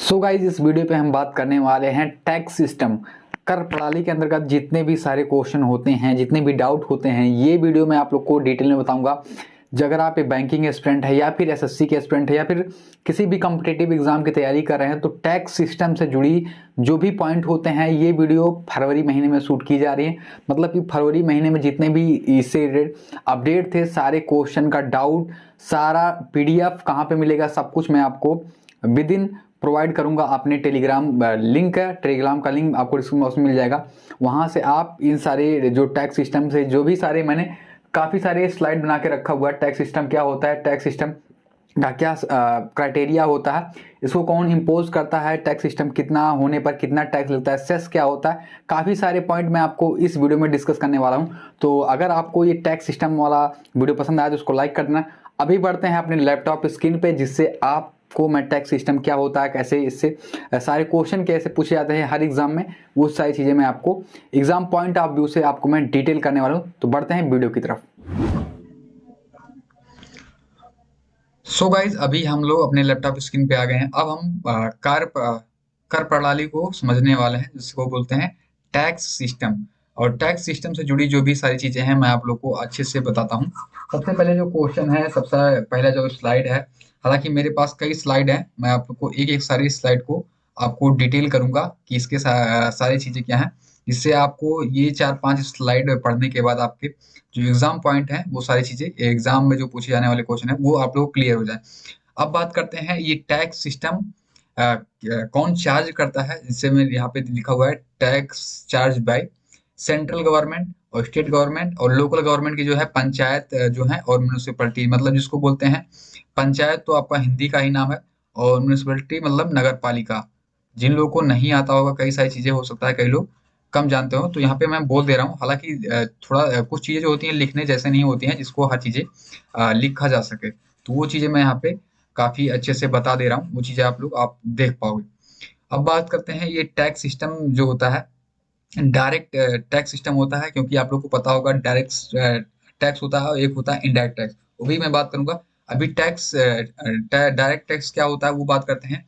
So guys इस video पे हम बात करने वाले हैं टैक्स सिस्टम कर प्रणाली के अंतर्गत जितने भी सारे क्वेश्चन होते हैं, जितने भी डाउट होते हैं, ये वीडियो मैं आप लोग को डिटेल में बताऊंगा। अगर आप एक बैंकिंग एस्पिरेंट है या फिर एसएससी के एस्पिरेंट है या फिर किसी भी कॉम्पिटिटिव एग्जाम की तैयारी कर रहे हैं तो टैक्स सिस्टम से जुड़ी जो भी पॉइंट होते हैं ये वीडियो फरवरी महीने में शूट की जा रही है। मतलब कि फरवरी महीने में जितने भी इससे रिलेटेड अपडेट थे, सारे क्वेश्चन का डाउट, सारा पीडीएफ कहाँ पे मिलेगा, सब कुछ मैं आपको विद इन प्रोवाइड करूंगा। अपने टेलीग्राम लिंक है, टेलीग्राम का लिंक आपको डिस्क्रिप्शन बॉक्स में मिल जाएगा। वहां से आप इन सारे जो टैक्स सिस्टम से जो भी सारे मैंने काफी सारे स्लाइड बना के रखा हुआ है, टैक्स सिस्टम क्या होता है, टैक्स सिस्टम का क्या क्राइटेरिया होता है, इसको कौन इम्पोज करता है, टैक्स सिस्टम कितना होने पर कितना टैक्स लगता है, सेस क्या होता है, काफ़ी सारे पॉइंट मैं आपको इस वीडियो में डिस्कस करने वाला हूं। तो अगर आपको ये टैक्स सिस्टम वाला वीडियो पसंद आया तो उसको लाइक कर देना। अभी बढ़ते हैं अपने लैपटॉप स्क्रीन पे, जिससे आपको मैं टैक्स सिस्टम क्या होता है, कैसे इससे सारे क्वेश्चन कैसे पूछे जाते हैं हर एग्जाम में, वो सारी चीज़ें मैं आपको एग्जाम पॉइंट ऑफ व्यू से आपको मैं डिटेल करने वाला हूँ। तो बढ़ते हैं वीडियो की तरफ। सो गाइज अभी हम लोग अपने लैपटॉप स्क्रीन पे आ गए हैं। अब हम कर प्रणाली को समझने वाले हैं, जिसको बोलते हैं टैक्स सिस्टम। और टैक्स सिस्टम से जुड़ी जो भी सारी चीजें हैं मैं आप लोग को अच्छे से बताता हूँ। सबसे पहले जो क्वेश्चन है, सबसे पहला जो स्लाइड है, हालांकि मेरे पास कई स्लाइड हैं, मैं आप लोग को एक एक सारी स्लाइड को आपको डिटेल करूंगा कि इसके सारी चीजें क्या हैं, जिससे आपको ये 4-5 स्लाइड पढ़ने के बाद आपके जो एग्जाम पॉइंट है, वो सारी चीजें एग्जाम में जो पूछे जाने वाले क्वेश्चन है वो आप लोग क्लियर हो जाए। अब बात करते हैं ये टैक्स सिस्टम कौन चार्ज करता है, जिससे मैं यहाँ पे लिखा हुआ है tax charge by central government और स्टेट गवर्नमेंट और लोकल गवर्नमेंट की जो है पंचायत जो है और म्यूनिसिपैलिटी, मतलब जिसको बोलते हैं पंचायत तो आपका हिंदी का ही नाम है और म्यूनिसिपैलिटी मतलब नगर पालिका। जिन लोगों को नहीं आता होगा, कई सारी चीजें हो सकता है कई लोग कम जानते हो, तो यहाँ पे मैं बोल दे रहा हूँ। हालांकि थोड़ा कुछ चीजें जो होती हैं लिखने जैसे नहीं होती हैं, जिसको हर चीजें लिखा जा सके, तो वो चीजें मैं यहाँ पे काफी अच्छे से बता दे रहा हूँ, वो चीजें आप देख पाओगे। अब बात करते हैं ये टैक्स सिस्टम जो होता है, डायरेक्ट टैक्स सिस्टम होता है, क्योंकि आप लोग को पता होगा डायरेक्ट टैक्स होता है और एक होता है इनडायरेक्ट टैक्स, वो भी मैं बात करूंगा। अभी टैक्स डायरेक्ट टैक्स क्या होता है वो बात करते हैं।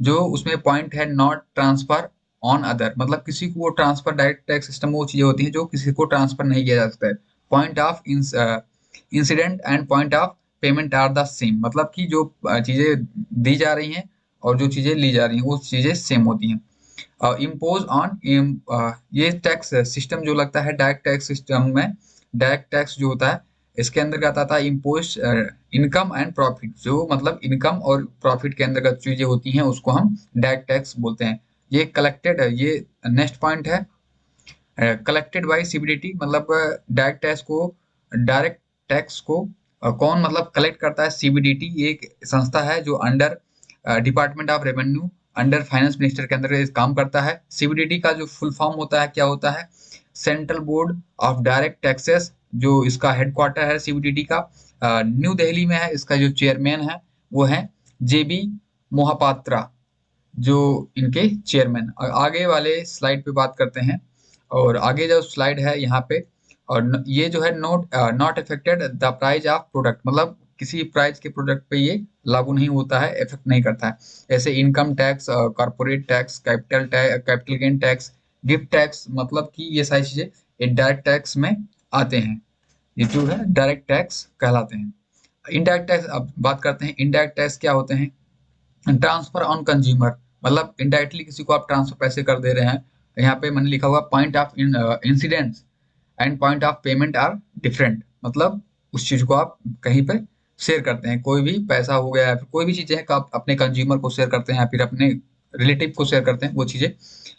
जो उसमें पॉइंट है नॉट ट्रांसफर ऑन अदर, मतलब किसी को वो ट्रांसफर, डायरेक्ट टैक्स सिस्टम वो चीजें होती हैं जो किसी को ट्रांसफर नहीं किया जा सकता है। Point of incident and point of payment are the same, मतलब कि जो चीजें दी जा रही हैं और जो चीजें ली जा रही हैं वो चीजें सेम होती हैं। इम्पोज ऑन ये टैक्स सिस्टम जो लगता है डायरेक्ट टैक्स सिस्टम में, डायरेक्ट टैक्स जो होता है इसके अंतर्गत आता है इम्पोज इनकम एंड प्रॉफिट, जो मतलब इनकम और प्रॉफिट के अंतर्गत चीजें होती हैं उसको हम डायरेक्ट टैक्स बोलते हैं। ये कलेक्टेड है, ये नेक्स्ट पॉइंट है कलेक्टेड बाय सीबीडीटी, मतलब डायरेक्ट टैक्स को कौन मतलब कलेक्ट करता है, सीबीडीटी ये एक संस्था है जो under department of revenue under finance minister के अंदर काम करता है। सीबीडीटी का जो फुल फॉर्म होता है क्या होता है, central board of direct taxes, जो इसका हेडक्वार्टर है सीबीडीटी का न्यू दिल्ली में है। इसका जो चेयरमैन है वो है जेबी मोहापात्रा, जो इनके चेयरमैन। आगे वाले स्लाइड पे बात करते हैं, और आगे जो स्लाइड है यहाँ पे, और ये जो है not affected the price of product, मतलब किसी प्राइस के प्रोडक्ट पे ये लागू नहीं होता है, इफेक्ट नहीं करता है। ऐसे income tax, corporate tax, capital gain tax, gift tax, मतलब कि ये सारी चीजें ये डायरेक्ट टैक्स में आते हैं, ये जो है डायरेक्ट टैक्स कहलाते हैं। इनडायरेक्ट टैक्स अब बात करते हैं। इनडायरेक्ट टैक्स क्या होते हैं, ट्रांसफर ऑन कंज्यूमर, मतलब इनडायरेक्टली किसी को आप ट्रांसफर पैसे कर दे रहे हैं। यहाँ पे मैंने लिखा हुआ point of incidents and point of payment are different, मतलब उस चीज को आप कहीं पे शेयर करते हैं, कोई भी पैसा हो गया या फिर कोई भी चीजें हैं आप अपने कंज्यूमर को शेयर करते हैं या फिर अपने रिलेटिव को शेयर करते हैं, वो चीजें।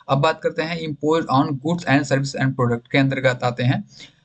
अब बात करते हैं impose on goods and service and product के अंतर्गत आते हैं।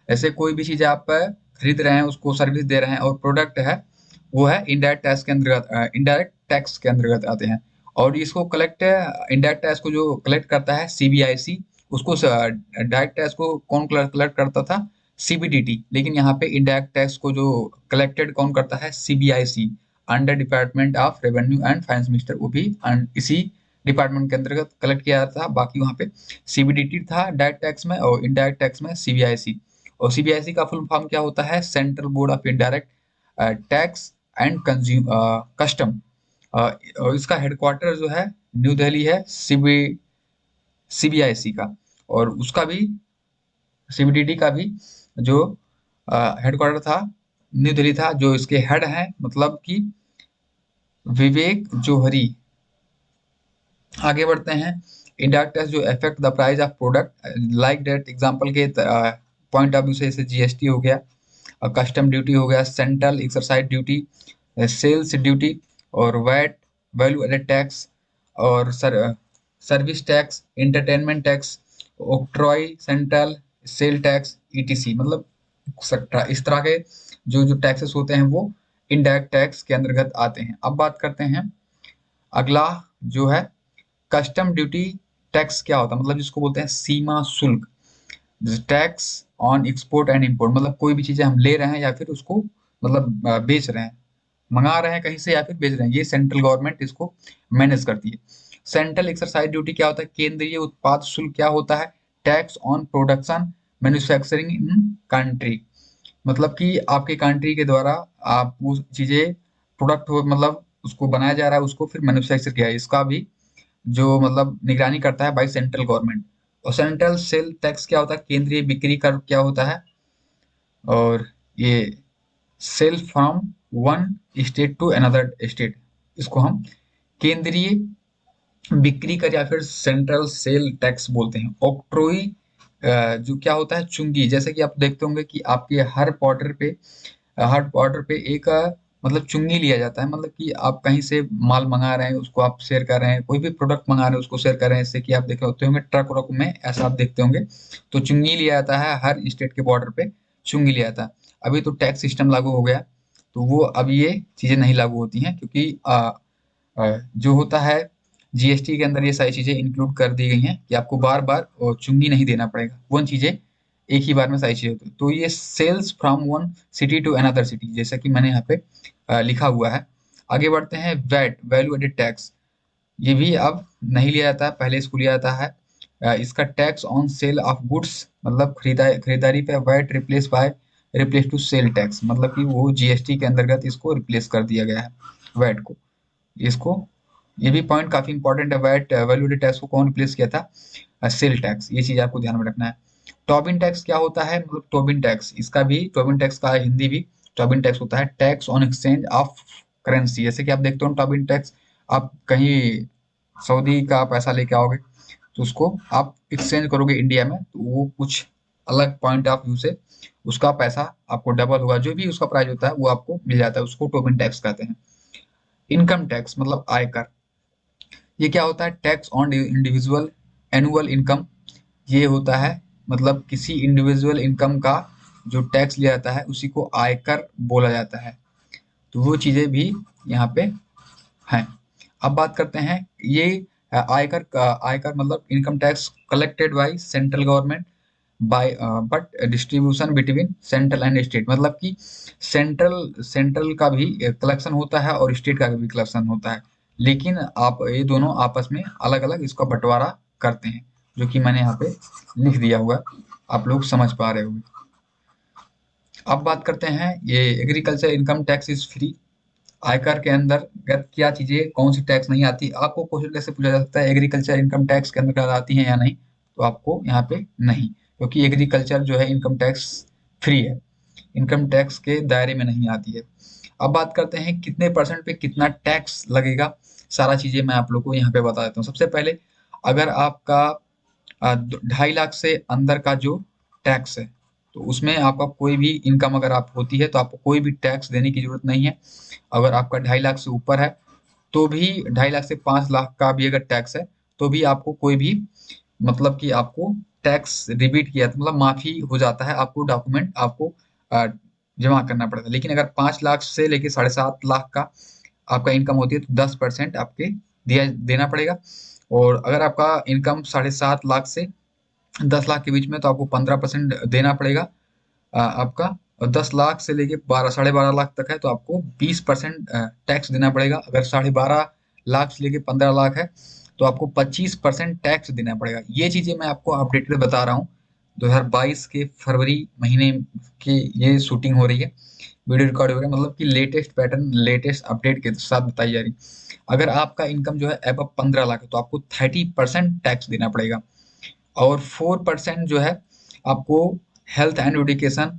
ऐसे कोई भी चीज आप खरीद रहे हैं, उसको सर्विस दे रहे हैं और प्रोडक्ट है, वो है इनडायरेक्ट टैक्स के अंतर्गत, इनडायरेक्ट टैक्स के अंतर्गत आते हैं। और इसको कलेक्ट, इनडायरेक्ट टैक्स को जो कलेक्ट करता है सीबीआईसी, उसको डायरेक्ट टैक्स को कौन कलेक्ट करता था, सीबीडीटी, लेकिन यहाँ पे इनडायरेक्ट टैक्स को जो कलेक्टेड कौन करता है, CBIC under department of revenue and finance minister, वो भी इसी डिपार्टमेंट के अंतर्गत कलेक्ट किया जाता था। बाकी वहाँ पे सीबीडीटी था डायरेक्ट टैक्स में और इनडायरेक्ट टैक्स में सीबीआईसी। और सीबीआईसी का फुल फॉर्म क्या होता है, central board of indirect tax and consume custom, और इसका हेडक्वार्टर जो है न्यू दिल्ली है, सीबीआईसी का। और उसका भी, सीबीडीटी का भी जो हेडक्वार्टर था न्यू दिल्ली था। जो इसके हेड हैं मतलब कि विवेक जोहरी। आगे बढ़ते हैं। इनडायरेक्ट टैक्स जो affect the price of product, like that example के पॉइंट ऑफ व्यू से जैसे जीएसटी हो गया, कस्टम ड्यूटी हो गया, central excise duty, sales duty, और वैट, वैल्यू एडेड टैक्स, और service tax, entertainment tax, octroi, central sale tax, ETC. मतलब इस तरह के जो जो टैक्सेस होते हैं वो इनडायरेक्ट टैक्स के अंतर्गत आते हैं। अब बात करते हैं अगला जो है कस्टम ड्यूटी टैक्स क्या होता है, मतलब जिसको बोलते हैं सीमा शुल्क। Tax on export and import, मतलब कोई भी चीजें हम ले रहे हैं या फिर उसको मतलब बेच रहे हैं, मंगा रहे हैं कहीं से या फिर बेच रहे हैं, ये सेंट्रल गवर्नमेंट इसको मैनेज करती है। सेंट्रल एक्सरसाइज ड्यूटी क्या होता है, केंद्रीय उत्पाद शुल्क क्या होता है, tax on production manufacturing in country. मतलब कि आपके कंट्री के द्वारा आप वो चीजें प्रोडक्ट हो, मतलब उसको बनाया जा रहा है, उसको फिर मैन्युफैक्चर किया है, इसका भी जो मतलब निगरानी करता है बाई सेंट्रल गवर्नमेंट। और सेंट्रल सेल टैक्स क्या होता है, केंद्रीय बिक्री कर क्या होता है, और ये sale from one state to another state, इसको हम केंद्रीय बिक्री कर या फिर सेंट्रल सेल टैक्स बोलते हैं। ऑक्ट्रोई जो क्या होता है, चुंगी। जैसे कि आप देखते होंगे कि आपके हर बॉर्डर पे एक मतलब चुंगी लिया जाता है, मतलब कि आप कहीं से माल मंगा रहे हैं उसको आप शेयर कर रहे हैं, कोई भी प्रोडक्ट मंगा रहे हैं उसको शेयर कर रहे हैं, जैसे कि आप देखे होते होंगे ट्रक व्रक में ऐसा आप देखते होंगे। तो चुंगी लिया जाता है, हर स्टेट के बॉर्डर पे चुंगी लिया जाता है। अभी तो टैक्स सिस्टम लागू हो गया, तो वो अब ये चीजें नहीं लागू होती हैं, क्योंकि जो होता है जीएसटी के अंदर ये सारी चीजें इंक्लूड कर दी गई हैं कि आपको बार बार चुंगी नहीं देना पड़ेगा, वो चीजें एक ही बार में सारी चीजें होती हैं। तो ये sales from one city to another city, जैसा कि मैंने यहाँ पे लिखा हुआ है। आगे बढ़ते हैं, वैट, वैल्यू एडेड टैक्स। ये भी अब नहीं लिया जाता है, पहले इसको लिया जाता है। इसका tax on sale of goods, मतलब खरीदारी पे VAT replace to sale tax, मतलब कि वो जीएसटी के अंतर्गत इसको रिप्लेस कर दिया गया है वैट को। इसको, ये भी पॉइंट काफी इंपॉर्टेंट है, वैट वैल्यू एडेड टैक्स को कौन रिप्लेस किया था, सेल टैक्स। ये चीज आपको ध्यान में रखना है। टोबिन टैक्स क्या होता है, मतलब टोबिन टैक्स, इसका भी टोबिन टैक्स का हिंदी भी टोबिन टैक्स होता है, tax on exchange of currency. जैसे कि आप देखते हो टोबिन टैक्स, आप कहीं सऊदी का पैसा लेके आओगे तो उसको आप एक्सचेंज करोगे इंडिया में, तो वो कुछ अलग पॉइंट ऑफ व्यू से उसका पैसा आपको डबल होगा, जो भी उसका प्राइस होता है वो आपको मिल जाता है, उसको टोबिन टैक्स कहते हैं। इनकम टैक्स मतलब आयकर, ये क्या होता है, tax on individual annual income. ये होता है मतलब किसी इंडिविजुअल इनकम का जो टैक्स लिया जाता है उसी को आयकर बोला जाता है। तो वो चीजें भी यहाँ पे हैं। अब बात करते हैं ये आयकर मतलब income tax collected by central government by but distribution between central and state, मतलब कि सेंट्रल का भी कलेक्शन होता है और स्टेट का भी कलेक्शन होता है, लेकिन आप ये दोनों आपस में अलग अलग इसका बंटवारा करते हैं, जो कि मैंने यहाँ पे लिख दिया हुआ है, आप लोग समझ पा रहे होंगे। अब बात करते हैं ये agriculture income tax is free. आयकर के अंदर क्या चीजें कौन सी टैक्स नहीं आती, आपको क्वेश्चन कैसे पूछा जा सकता है एग्रीकल्चर इनकम टैक्स के अंदर आती है या नहीं, तो आपको यहाँ पे नहीं, क्योंकि एग्रीकल्चर जो है इनकम टैक्स फ्री है, इनकम टैक्स के दायरे में नहीं आती है। अब बात करते हैं कितने परसेंट पे कितना टैक्स लगेगा, सारा चीजें मैं आप लोग को यहाँ पे बता देता हूँ। सबसे पहले, अगर आपका 2.5 लाख से अंदर का जो टैक्स है, तो उसमें आपका कोई भी इनकम अगर आप होती है तो आपको कोई भी टैक्स देने की जरूरत नहीं है। अगर आपका 2.5 लाख से ऊपर है तो भी, 2.5 लाख से 5 लाख का भी अगर टैक्स है तो भी आपको कोई भी मतलब कि आपको टैक्स रिबीट किया मतलब माफी हो जाता है, आपको डॉक्यूमेंट आपको अ, जमा करना पड़ता है। लेकिन अगर 5 लाख से लेके 7.5 लाख का आपका इनकम होती है तो 10% आपके दिया देना पड़ेगा। और अगर आपका इनकम 7.5 लाख से 10 लाख के बीच में तो आपको 15% देना पड़ेगा आपका। और 10 लाख से लेके 12 साढ़े 12 लाख तक है तो आपको 20% टैक्स देना पड़ेगा। अगर 12.5 लाख से लेके 15 लाख है तो आपको 25% टैक्स देना पड़ेगा। ये चीजें मैं आपको अपडेटेड बता रहा हूँ, 2022 के फरवरी महीने की ये शूटिंग हो रही है, वीडियो रिकॉर्ड हो रहा है, मतलब कि लेटेस्ट पैटर्न लेटेस्ट अपडेट के साथ बताई जा रही। अगर आपका इनकम जो है अब 15 लाख है तो आपको 30% टैक्स देना पड़ेगा, और 4% जो है आपको हेल्थ एंड एजुकेशन,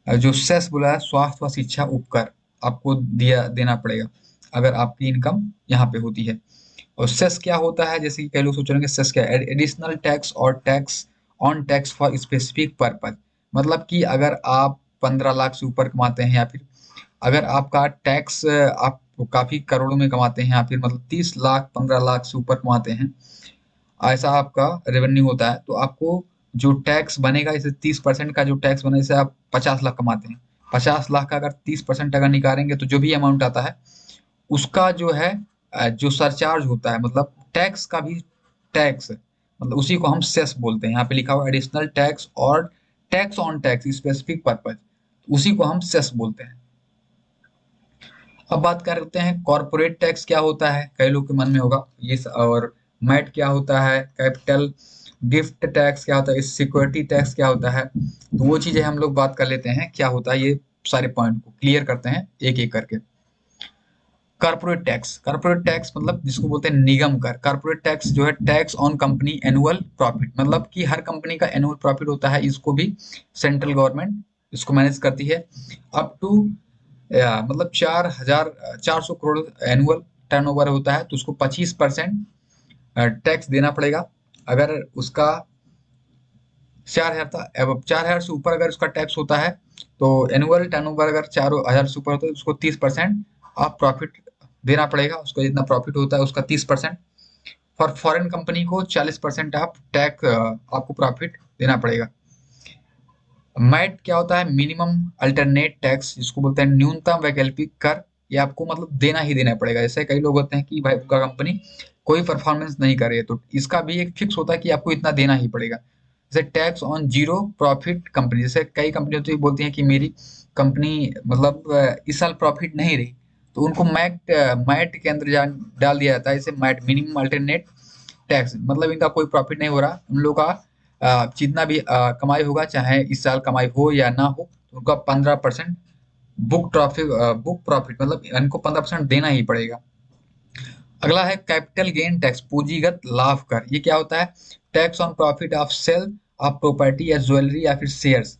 जो सेस बोला है, स्वास्थ्य व शिक्षा उपकर, आपको दिया देना पड़ेगा अगर आपकी इनकम यहाँ पे होती है। और सेस क्या होता है, जैसे कि कई लोग सोच रहे हैं कि सेस क्या है, एडिशनल टैक्स और tax on tax for specific purpose. मतलब कि अगर आप 15 लाख से ऊपर कमाते हैं, या फिर अगर आपका टैक्स आप काफी करोड़ों में कमाते हैं, या फिर मतलब 30 लाख 15 लाख से ऊपर कमाते हैं, ऐसा आपका रेवेन्यू होता है, तो आपको जो टैक्स बनेगा, इसे 30% का जो टैक्स बने, जैसे आप 50 लाख कमाते हैं, 50 लाख का अगर 30% अगर निकालेंगे तो जो भी अमाउंट आता है उसका जो है जो सरचार्ज होता है, मतलब टैक्स का भी टैक्स, मतलब उसी को हम सेस बोलते हैं। यहाँ पे लिखा हुआ एडिशनल टैक्स और tax on tax specific purpose, उसी को हम सेस बोलते हैं। अब बात करते हैं कॉर्पोरेट टैक्स क्या होता है, कई लोग के मन में होगा ये और मैट क्या होता है, कैपिटल गिफ्ट टैक्स क्या होता है, सिक्योरिटी टैक्स क्या होता है, तो वो चीजें हम लोग बात कर लेते हैं क्या होता है, ये सारे पॉइंट को क्लियर करते हैं एक एक करके। कॉर्पोरेट टैक्स मतलब जिसको बोलते हैं निगम कर। कॉर्पोरेट टैक्स जो है tax on company annual profit, मतलब कि हर कंपनी का एनुअल प्रॉफिट होता है, इसको भी सेंट्रल गवर्नमेंट इसको मैनेज करती है। अप टू मतलब 4,400 करोड़ एनुअल टर्नओवर होता है तो उसको 25% टैक्स देना पड़ेगा। अगर उसका 4,000 था, अब 4,000 से ऊपर अगर उसका टैक्स होता है, तो एनुअल टर्नओवर अगर 4,000 से ऊपर होता है तो उसको 30% ऑफ प्रॉफिट देना पड़ेगा, उसको जितना प्रॉफिट होता है उसका 30%। फॉर फॉरेन कंपनी को 40% ऑफ टैक्स आपको प्रॉफिट देना पड़ेगा। मैट क्या होता है, मिनिमम अल्टरनेट टैक्स, जिसको बोलते हैं न्यूनतम वैकल्पिक कर, ये आपको मतलब देना ही देना पड़ेगा। जैसे कई लोग होते हैं कि भाई उनका कंपनी कोई परफॉर्मेंस नहीं कर रही है, तो इसका भी एक फिक्स होता है कि आपको इतना देना ही पड़ेगा। जैसे tax on zero profit company, जैसे कई कंपनी होती है बोलती हैं कि मेरी कंपनी मतलब इस साल प्रॉफिट नहीं रही, तो उनको मैट मैट के अंदर डाल दिया जाता है, जैसे मैट मिनिमम अल्टरनेट टैक्स, मतलब इनका कोई प्रॉफिट नहीं हो रहा, उन लोगों का जितना भी कमाई होगा, चाहे इस साल कमाई हो या ना हो, तो उनका 15% बुक प्रॉफिट, मतलब इनको 15% देना ही पड़ेगा। अगला है कैपिटल गेन टैक्स, पूंजीगत लाभ कर। ये क्या होता है, tax on profit of sale of property या ज्वेलरी या फिर शेयर्स,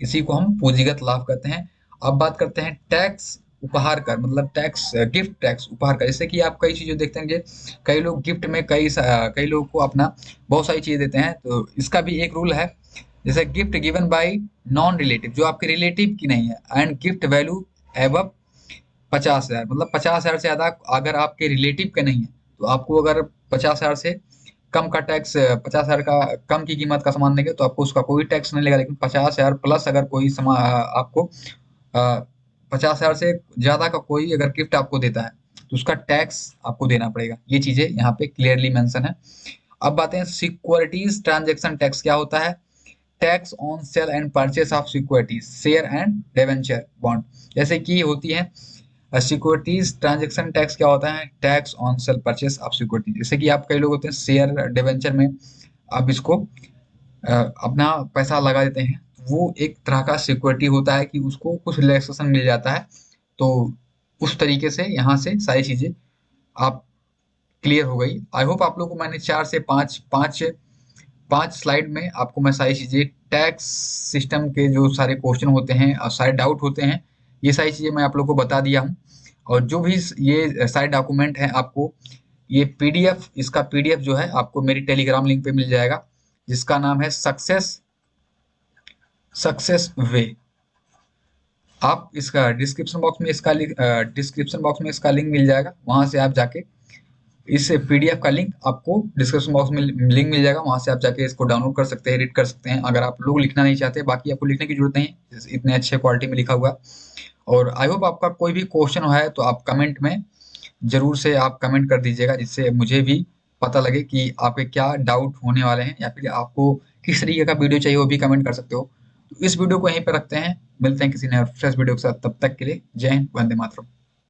इसी को हम पूंजीगत लाभ कहते हैं। अब बात करते हैं टैक्स उपहार कर, मतलब टैक्स गिफ्ट टैक्स उपहार कर। जैसे कि आप कई चीजें देखते हैं कि कई लोग गिफ्ट में कई लोगों को अपना बहुत सारी चीजें देते हैं, तो इसका भी एक रूल है। जैसे gift given by non relative, जो आपके रिलेटिव की नहीं है, एंड गिफ्ट वैल्यू एबव 50,000, मतलब 50,000 से ज्यादा अगर आपके रिलेटिव के नहीं है, तो आपको अगर 50,000 से कम का टैक्स, 50,000 का कम की कीमत का सामान देंगे तो आपको उसका कोई टैक्स नहीं लगेगा। लेकिन 50,000 प्लस अगर कोई सामान आपको 50,000 से ज्यादा का कोई अगर गिफ्ट आपको देता है, तो उसका टैक्स आपको देना पड़ेगा। ये चीजें यहाँ पे क्लियरली मेंशन है। अब बातें सिक्योरिटीज ट्रांजेक्शन टैक्स क्या होता है, tax on cell and purchase of securities share and debenture bond. जैसे कि होती है सिक्योरिटीज ट्रांजेक्शन टैक्स क्या होता है, tax on sale purchase of security. जैसे कि आप कई लोग होते हैं शेयर डिवेंचर में आप इसको अपना पैसा लगा देते हैं, वो एक तरह का सिक्योरिटी होता है कि उसको कुछ रिलैक्सेशन मिल जाता है। तो उस तरीके से यहाँ से सारी चीजें आप क्लियर हो गई। आई होप आप लोगों को मैंने 4 से 5 पाँच पांच स्लाइड में आपको मैं सारी चीजें, टैक्स सिस्टम के जो सारे क्वेश्चन होते हैं और सारे डाउट होते हैं, ये सारी चीजें मैं आप लोगों को बता दिया हूँ। और जो भी ये सारे डॉक्यूमेंट हैं आपको, ये पीडीएफ, इसका पीडीएफ जो है आपको मेरी टेलीग्राम लिंक पे मिल जाएगा, जिसका नाम है सक्सेस सक्सेस वे। आप इसका डिस्क्रिप्शन बॉक्स में इसका लिंक मिल जाएगा, वहां से आप जाके इस पीडीएफ का लिंक आपको डिस्क्रिप्शन बॉक्स में लिंक मिल जाएगा, वहां से आप जाके इसको डाउनलोड कर सकते हैं, रीड कर सकते हैं। अगर आप लोग लिखना नहीं चाहते, बाकी आपको लिखने की जरूरत नहीं है, इतने अच्छे क्वालिटी में लिखा हुआ। और आई होप आपका कोई भी क्वेश्चन है तो आप कमेंट में जरूर से आप कमेंट कर दीजिएगा, जिससे मुझे भी पता लगे कि आपके क्या डाउट होने वाले हैं, या फिर आपको किस तरीके का वीडियो चाहिए वो भी कमेंट कर सकते हो। तो इस वीडियो को यहीं पर रखते हैं, मिलते हैं किसी नए फ्रेश वीडियो के साथ, तब तक के लिए जय हिंद, वंदे मातरम।